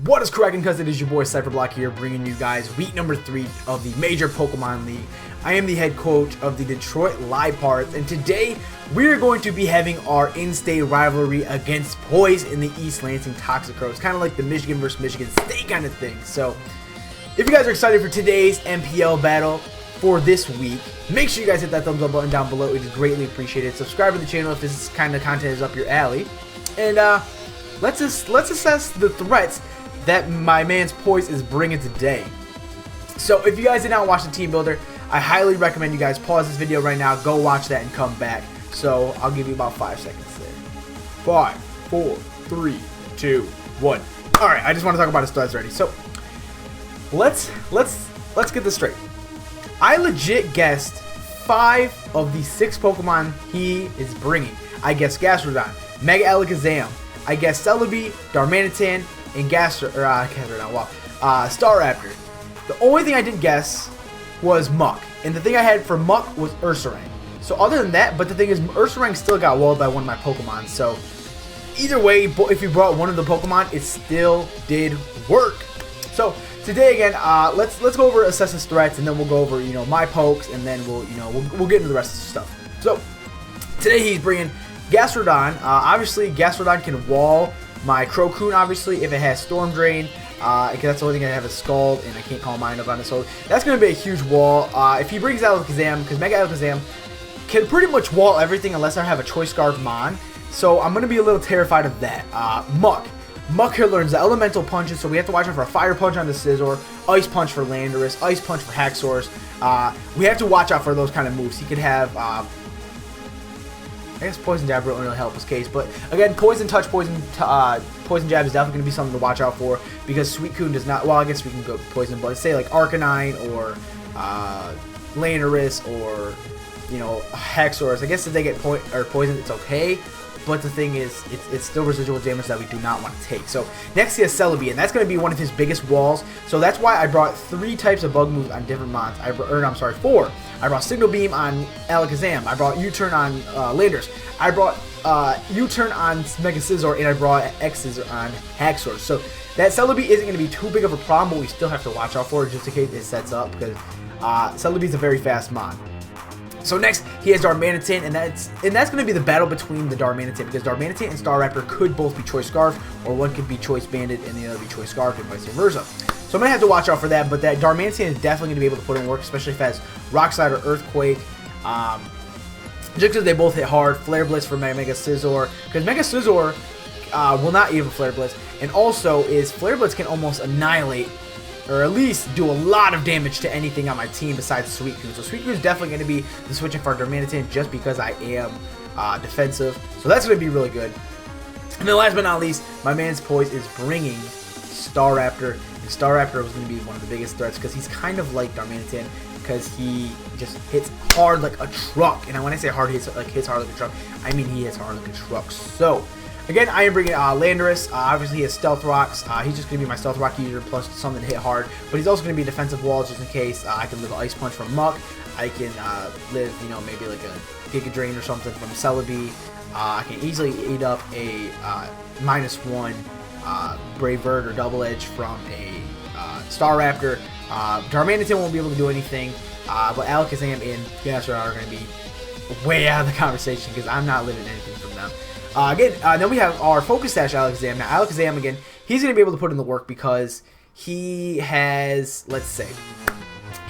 What is cracking, cuz it is your boy Cypherblock here, bringing you guys week number 3 of the Major Pokemon League. I am the head coach of the Detroit Liepards, and today we are going to be having our in-state rivalry against Poise in the East Lansing Toxicroaks, kind of like the Michigan versus Michigan State kind of thing. So, if you guys are excited for today's MPL battle for this week, make sure you guys hit that thumbs up button down below. It is greatly appreciated. Subscribe to the channel if this kind of content is up your alley, and let's assess the threats that my man's Poise is bringing today. So if you guys did not watch the team builder, I highly recommend you guys pause this video right now, go watch that, and come back. So I'll give you about 5 seconds there. 5, 4, 3, 2, 1. All right, I just want to talk about his threats already. So let's get this straight. I legit guessed 5 of the 6 Pokemon he is bringing. I guessed Gastrodon, Mega Alakazam, I guessed Celebi, Darmanitan, and Staraptor. The only thing I didn't guess was Muck, and the thing I had for Muck was Ursaring. So other than that, but the thing is, Ursaring still got walled by one of my Pokemon. So either way, if you brought one of the Pokemon, it still did work. So today again, let's go over assess his threats, and then we'll go over my pokes, and then we'll get into the rest of the stuff. So today he's bringing Gastrodon. Obviously, Gastrodon can wall my Crocoon, obviously, if it has Storm Drain, because that's the only thing I have is Scald, and I can't call mine up on it, so that's going to be a huge wall. If he brings Alakazam, because Mega Alakazam can pretty much wall everything unless I have a Choice Scarf Mon, so I'm going to be a little terrified of that. Muck here learns the Elemental Punches, so we have to watch out for a Fire Punch on the Scizor, Ice Punch for Landorus, Ice Punch for Haxorus. We have to watch out for those kind of moves. He could have I guess Poison Jab won't really help his case, but again, Poison Touch, Poison Jab is definitely going to be something to watch out for, because Suicune does not, well, I guess we can go Poison, but say like Arcanine or Landorus or, Haxorus. I guess if they get Poison, it's okay, but the thing is, it's still residual damage that we do not want to take. So next he has Celebi, and that's going to be one of his biggest walls, so that's why I brought 3 types of bug moves on different mons. 4. I brought Signal Beam on Alakazam, I brought U-Turn on Landorus, I brought U-Turn on Mega Scizor, and I brought X-Scissor on Haxorus. So that Celebi isn't going to be too big of a problem, but we still have to watch out for it just in case it sets up, because Celebi is a very fast mon. So next, he has Darmanitan, and that's going to be the battle between the Darmanitan, because Darmanitan and Staraptor could both be Choice Scarf, or one could be Choice Banded and the other be Choice Scarf, and vice versa. So I'm going to have to watch out for that, but that Darmanitan is definitely going to be able to put in work, especially if it has Rock Slide or Earthquake. Just because they both hit hard. Flare Blitz for Mega Scizor, because Mega Scizor will not even Flare Blitz, and also is Flare Blitz can almost annihilate, or at least do a lot of damage to anything on my team besides Suicune. So Suicune is definitely going to be the switching for Darmanitan just because I am defensive. So that's going to be really good. And then last but not least, my man's Poise is bringing Staraptor. And Staraptor was going to be one of the biggest threats because he's kind of like Darmanitan, because he just hits hard like a truck. And when I say hard, hits hard like a truck, I mean he hits hard like a truck. So again, I am bringing Landorus. Obviously, he has Stealth Rocks. He's just going to be my Stealth Rock user plus something to hit hard. But he's also going to be a defensive wall just in case. I can live Ice Punch from Muck. I can live, maybe like a Giga Drain or something from Celebi. I can easily eat up a -1 Brave Bird or Double Edge from a Staraptor. Darmanitan won't be able to do anything. But Alakazam and Gastrodon are going to be way out of the conversation because I'm not living anything from them. Then we have our Focus Sash Alakazam. Now, Alakazam, again, he's going to be able to put in the work because he has,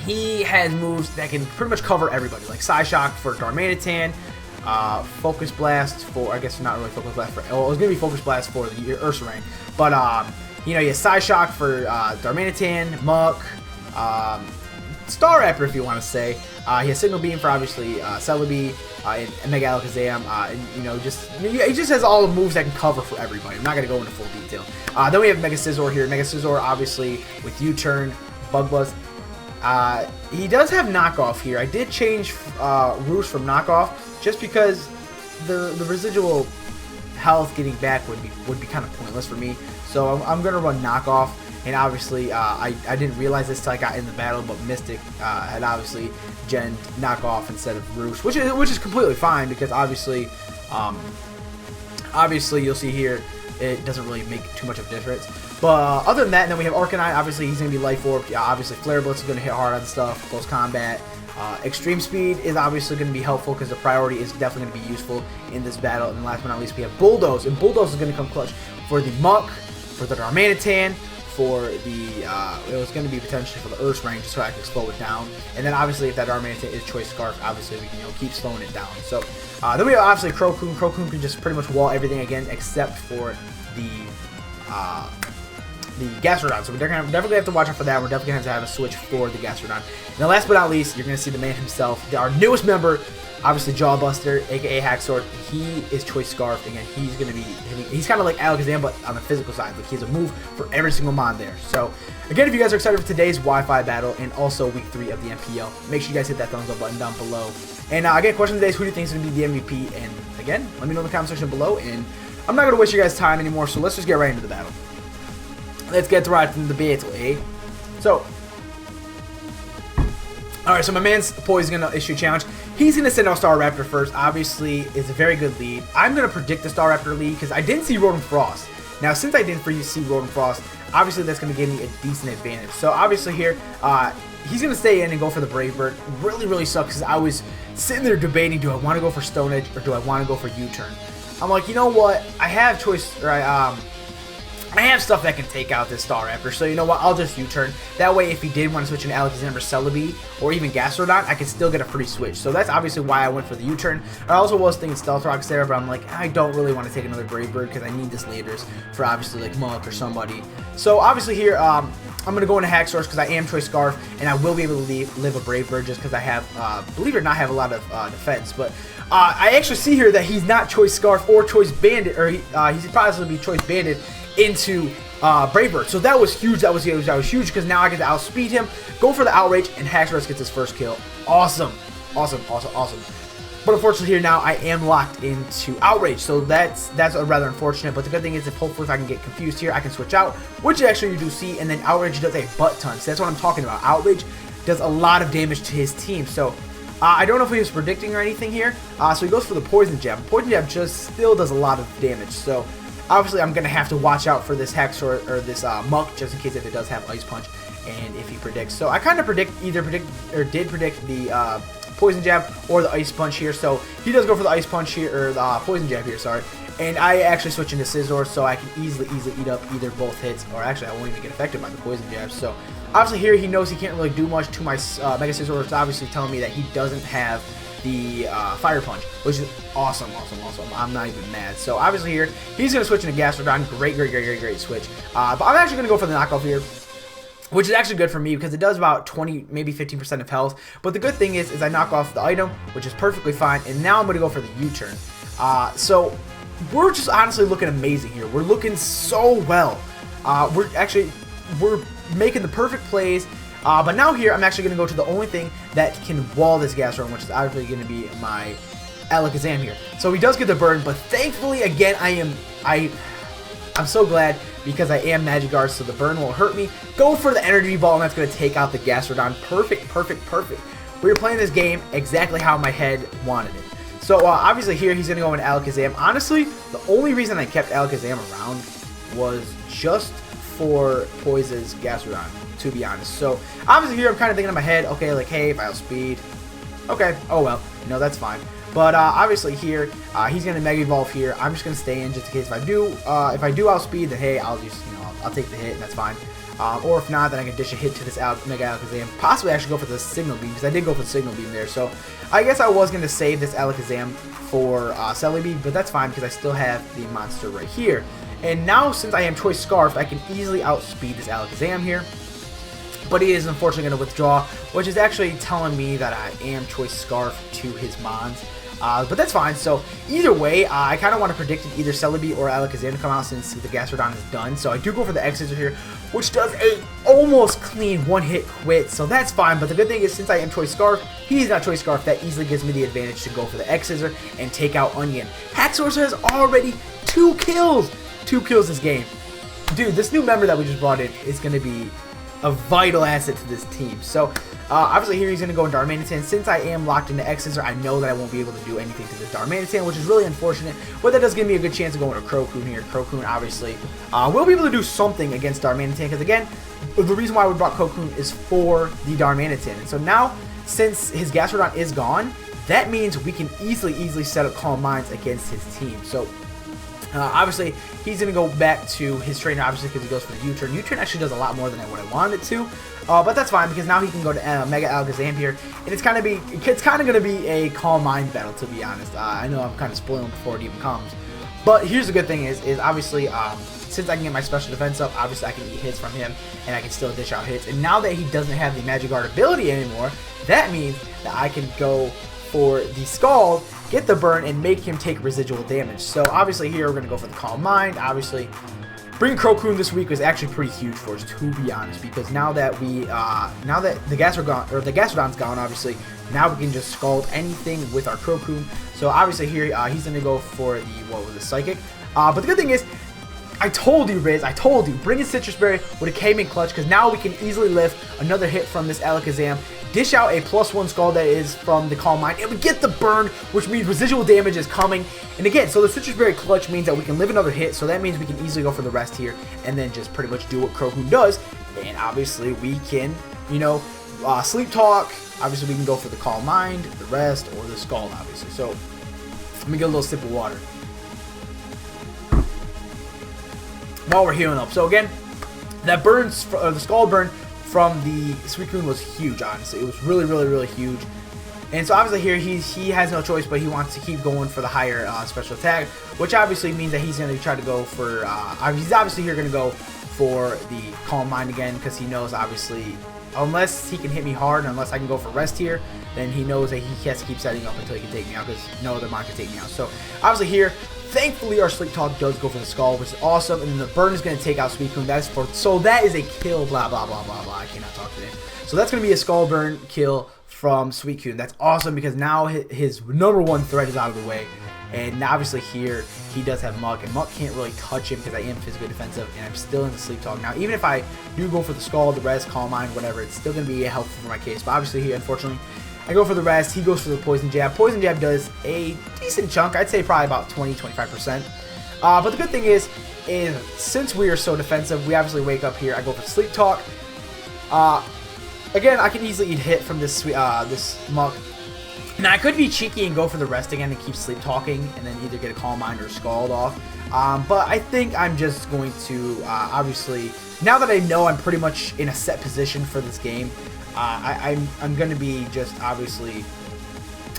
he has moves that can pretty much cover everybody, like Psyshock for Darmanitan, Focus Blast for, I guess not really Focus Blast for, oh, it was going to be Focus Blast for the Ursaring, but, he has Psyshock for Darmanitan, Muck, Staraptor, if you want to say. He has Signal Beam for, obviously, Celebi, and Mega Alakazam, he just has all the moves that can cover for everybody. I'm not going to go into full detail. Then we have Mega Scizor here. Mega Scizor, obviously, with U-Turn, Bug Buzz. He does have Knockoff here. I did change Roost from Knockoff just because the residual health getting back would be kind of pointless for me. So I'm going to run Knockoff. And obviously, I didn't realize this till I got in the battle, but Mystic had obviously gen Knockoff instead of Roost, which is completely fine because obviously you'll see here it doesn't really make too much of a difference. But other than that, and then we have Arcanine. Obviously, he's going to be Life Orb. Yeah, obviously, Flare Blitz is going to hit hard on stuff, close combat. Extreme Speed is obviously going to be helpful because the priority is definitely going to be useful in this battle. And last but not least, we have Bulldoze. And Bulldoze is going to come clutch for the Muck, for the Darmanitan, for the, it was going to be potentially for the Earth Ring, just so I can slow it down. And then obviously if that Darmanitan is Choice Scarf, obviously we can, keep slowing it down. So then we have obviously Crocoon. Crocoon can just pretty much wall everything again except for the Gastrodon. So we're definitely have to watch out for that. We're definitely going to have a switch for the Gastrodon. And then last but not least, you're going to see the man himself, our newest member, obviously Jawbuster, aka Haxorus. He is Choice Scarf. Again, he's going to be hitting, he's kind of like Alakazam, but on the physical side. Like, he has a move for every single mon there. So, again, if you guys are excited for today's Wi-Fi battle and also week 3 of the MPL, make sure you guys hit that thumbs up button down below. And again, question today is, who do you think is going to be the MVP? And again, let me know in the comment section below. And I'm not going to waste your guys' time anymore, so let's just get right into the battle. Let's get right into the battle, eh? So, alright, so my man's Poise is going to issue a challenge. He's going to send out Staraptor first. Obviously, it's a very good lead. I'm going to predict the Staraptor lead because I didn't see Rotom Frost. Now, since I didn't see Rotom Frost, obviously that's going to give me a decent advantage. So, obviously here, he's going to stay in and go for the Brave Bird. Really sucks because I was sitting there debating, do I want to go for Stone Edge or do I want to go for U-Turn? I'm like, you know what? I have choice, or I have stuff that can take out this Staraptor, so you know what, I'll just U-turn. That way, if he did want to switch into Alakazam or Celebi, or even Gastrodon, I could still get a free switch. So that's obviously why I went for the U-turn. I also was thinking Stealth Rocks there, but I'm like, I don't really want to take another Brave Bird, because I need this Landers for obviously like Muck or somebody. So obviously here, I'm going to go into Haxorus, because I am Choice Scarf, and I will be able to live a Brave Bird, just because I have, believe it or not, have a lot of defense. But I actually see here that he's not Choice Scarf or Choice Bandit, or he's probably be Choice Bandit into Brave Bird. So that was huge. That was huge because now I get to outspeed him, go for the Outrage, and Haxorus gets his first kill. Awesome. But unfortunately here now I am locked into Outrage, so that's rather unfortunate. But the good thing is, if hopefully if I can get confused here, I can switch out, which actually you do see, and then Outrage does a butt ton. So that's what I'm talking about. Outrage does a lot of damage to his team. So I don't know if he was predicting or anything here. So he goes for the Poison Jab. Poison Jab just still does a lot of damage. So obviously, I'm going to have to watch out for this Haxorus or this Muck, just in case if it does have Ice Punch and if he predicts. So I kind of did predict the Poison Jab or the Ice Punch here. So he does go for the Ice Punch here, or the Poison Jab here, sorry. And I actually switch into Scizor, so I can easily eat up either both hits, or actually I won't even get affected by the Poison Jab. So obviously here he knows he can't really do much to my Mega Scizor. It's obviously telling me that he doesn't have the Fire Punch, which is awesome. I'm not even mad. So obviously here, he's going to switch into Gastrodon. Great switch. But I'm actually going to go for the knockoff here, which is actually good for me because it does about 20, maybe 15% of health. But the good thing is I knock off the item, which is perfectly fine. And now I'm going to go for the U-turn. So we're just honestly looking amazing here. We're looking so well. We're making the perfect plays. But now here, I'm actually going to go to the only thing that can wall this Gastrodon, which is obviously going to be my Alakazam here. So he does get the burn, but thankfully, again, I'm so glad because I am Magikarp, so the burn won't hurt me. Go for the Energy Ball, and that's going to take out the Gastrodon. Perfect. We were playing this game exactly how my head wanted it. So obviously here, he's going to go into Alakazam. Honestly, the only reason I kept Alakazam around was just for Poise's Gastrodon, to be honest. So obviously here I'm kind of thinking in my head, okay, like, hey, if I outspeed, okay, oh well, that's fine. But obviously here, he's gonna Mega Evolve here. I'm just gonna stay in just in case if I do outspeed, then hey, I'll just I'll take the hit and that's fine. Or if not, then I can dish a hit to this Mega Alakazam. Possibly actually go for the Signal Beam because I did go for the Signal Beam there. So I guess I was gonna save this Alakazam for Celebi, but that's fine because I still have the monster right here. And now, since I am Choice Scarf, I can easily outspeed this Alakazam here. But he is unfortunately going to withdraw, which is actually telling me that I am Choice Scarf to his Mons. But that's fine. So either way, I kind of want to predict either Celebi or Alakazam to come out since the Gastrodon is done. So I do go for the X-Scissor here, which does a almost clean one-hit quit. So that's fine. But the good thing is, since I am Choice Scarf, he's not Choice Scarf. That easily gives me the advantage to go for the X-Scissor and take out Onion. Haxorus has already 2 kills. 2 kills this game. Dude, this new member that we just brought in is going to be a vital asset to this team. So obviously here he's going to go in Darmanitan. Since I am locked into X-Scissor, I know that I won't be able to do anything to this Darmanitan, which is really unfortunate, but that does give me a good chance of going to Crocoon here. Crocoon obviously will be able to do something against Darmanitan, because again, the reason why we brought Crocoon is for the Darmanitan. And so now, since his Gastrodon is gone, that means we can easily set up Calm Minds against his team. So obviously, he's going to go back to his trainer, obviously, because he goes for the U-turn. U-turn actually does a lot more than what I wanted it to, but that's fine, because now he can go to Mega Alakazam here, and it's kind of going to be a Calm Mind battle, to be honest. I know I'm kind of spoiling before it even comes, but here's the good thing is obviously, since I can get my special defense up, obviously I can eat hits from him, and I can still dish out hits, and now that he doesn't have the Magic Guard ability anymore, that means that I can go for the Scald, get the burn, and make him take residual damage. So obviously here we're going to go for the Calm Mind. Obviously, bringing Crocoon this week was actually pretty huge for us, to be honest, because now that the Gastrodon's gone, obviously, now we can just Scald anything with our Crocoon. So obviously here he's going to go for the Psychic. But the good thing is, I told you, Riz, I told you, bring in Citrus Berry with a K-Man Clutch, because now we can easily lift another hit from this Alakazam, dish out a +1 Scald that is from the Calm Mind, and we get the burn, which means residual damage is coming. And again, so the Citrus Berry Clutch means that we can live another hit, so that means we can easily go for the rest here, and then just pretty much do what Crocoon does, and obviously we can, Sleep Talk, obviously we can go for the Calm Mind, the rest, or the Scald, obviously. So, let me get a little sip of water while we're healing up. So again, that the Scald burn from the Suicune was huge, honestly. It was really huge. And so obviously here he has no choice, but he wants to keep going for the higher special attack, which obviously means that he's going to try to go for, he's obviously here going to go for the Calm Mind again, because he knows obviously, unless he can hit me hard, unless I can go for rest here, then he knows that he has to keep setting up until he can take me out, because no other mind can take me out. So obviously here, thankfully our Sleep Talk does go for the Scald, which is awesome, and then the burn is going to take out Suicune. So that is a kill, blah blah blah blah blah. I cannot talk today. So that's going to be a Scald burn kill from Suicune. That's awesome, because now his #1 threat is out of the way. And obviously here, he does have Muk, and Muk can't really touch him because I am physically defensive, and I'm still in the Sleep Talk. Now, even if I do go for the Scald, the rest, Calm Mind, whatever, it's still going to be helpful for my case. But obviously here, unfortunately, I go for the rest. He goes for the Poison Jab. Poison Jab does a decent chunk. I'd say probably about 20-25%. But the good thing is since we are so defensive, we obviously wake up here. I go for Sleep Talk. Again, I can easily eat hit from this Muk. Now, I could be cheeky and go for the rest again and keep Sleep Talking, and then either get a Calm Mind or Scald off. But I think I'm just going to, obviously, now that I know I'm pretty much in a set position for this game, I'm going to be just, obviously,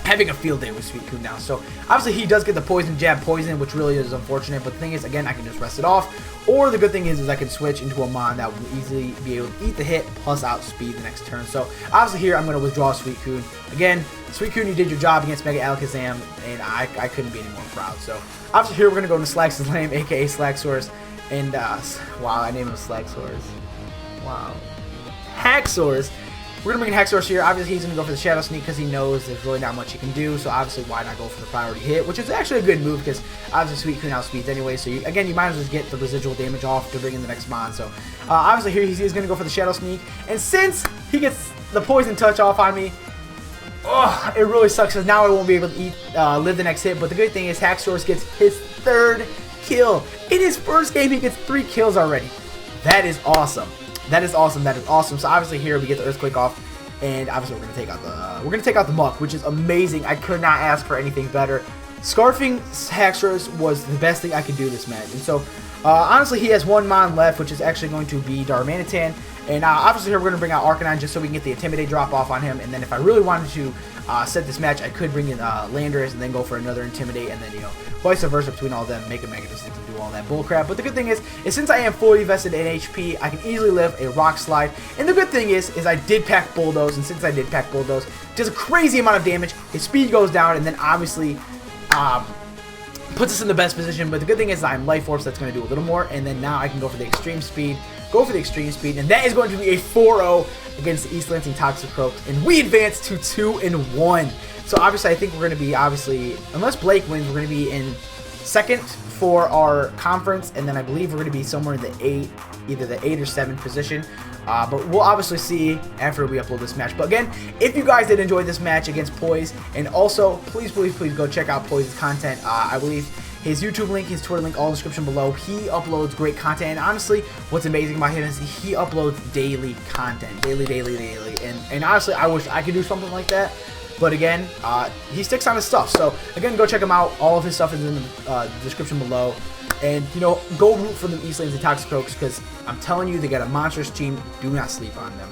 having a field day with Suicune now. So, obviously, he does get the Poison Jab Poison, which really is unfortunate. But the thing is, again, I can just rest it off. Or the good thing is I can switch into a Mon that will easily be able to eat the hit plus outspeed the next turn. So, obviously, here I'm going to withdraw Suicune. Again, Suicune, you did your job against Mega Alakazam, and I couldn't be any more proud. So, obviously, here we're going to go into Slax's Lame, aka Slaxorus. And, wow, I named him Slaxorus. Wow. Haxorus. We're going to bring in Haxorus here. Obviously, he's going to go for the Shadow Sneak because he knows there's really not much he can do. So, obviously, why not go for the priority hit, which is actually a good move because, obviously, Suicune outspeeds anyway. So, again, you might as well get the residual damage off to bring in the next Mon. So, obviously, here he's going to go for the Shadow Sneak. And since he gets the Poison Touch off on me, oh, it really sucks because now I won't be able to live the next hit. But the good thing is Haxorus gets his 3rd kill. In his first game, he gets 3 kills already. That is awesome. That is awesome. That is awesome. So obviously here we get the Earthquake off, and obviously we're gonna take out the Muk, which is amazing. I could not ask for anything better. Scarfing Haxorus was the best thing I could do this match, and so honestly he has 1 Mon left, which is actually going to be Darmanitan. And obviously here we're going to bring out Arcanine just so we can get the Intimidate drop off on him. And then if I really wanted to set this match, I could bring in Landorus and then go for another Intimidate. And then, vice versa between all of them, make a Mega Distinct and do all that bullcrap. But the good thing is since I am fully vested in HP, I can easily live a Rock Slide. And the good thing is I did pack Bulldoze. And since I did pack Bulldoze, it does a crazy amount of damage. His speed goes down. And then obviously puts us in the best position. But the good thing is I'm Life Orb, so that's going to do a little more. And then now I can go for the Extreme Speed. And that is going to be a 4-0 against the East Lansing Toxicroaks, and we advance to 2-1. So obviously I think we're going to be, unless Blake wins, we're going to be in 2nd for our conference, and then I believe we're going to be somewhere in the either the 8 or 7 position. But we'll obviously see after we upload this match. But again, if you guys did enjoy this match against Poise, and also please go check out Poise's content. I believe his YouTube link, his Twitter link, all in the description below. He uploads great content, and honestly, what's amazing about him is he uploads daily content, daily. And honestly, I wish I could do something like that. But again, he sticks on his stuff. So again, go check him out. All of his stuff is in the description below. And, you know, go root for them East Lansing Toxicroaks, because I'm telling you, they got a monstrous team. Do not sleep on them.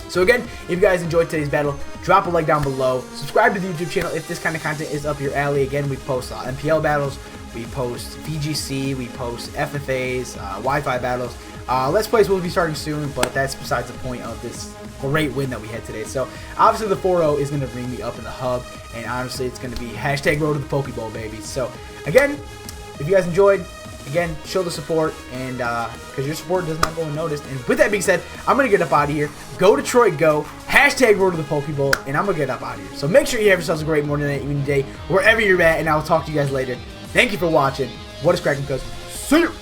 So again, if you guys enjoyed today's battle, drop a like down below. Subscribe to the YouTube channel if this kind of content is up your alley. Again, we post MPL battles, we post VGC, we post FFAs, Wi-Fi battles. Let's Plays will be starting soon, but that's besides the point of this great win that we had today. So obviously the 4-0 is going to bring me up in the hub, and honestly it's going to be hashtag road to the Pokeball, baby. So again, if you guys enjoyed, again, show the support, and because your support does not go unnoticed. And with that being said, I'm going to get up out of here. Go Detroit, go. Hashtag road to the Pokeball, and I'm going to get up out of here. So make sure you have yourselves a great morning, night, evening, day, wherever you're at, and I will talk to you guys later. Thank you for watching. What is cracking, cuz? See you!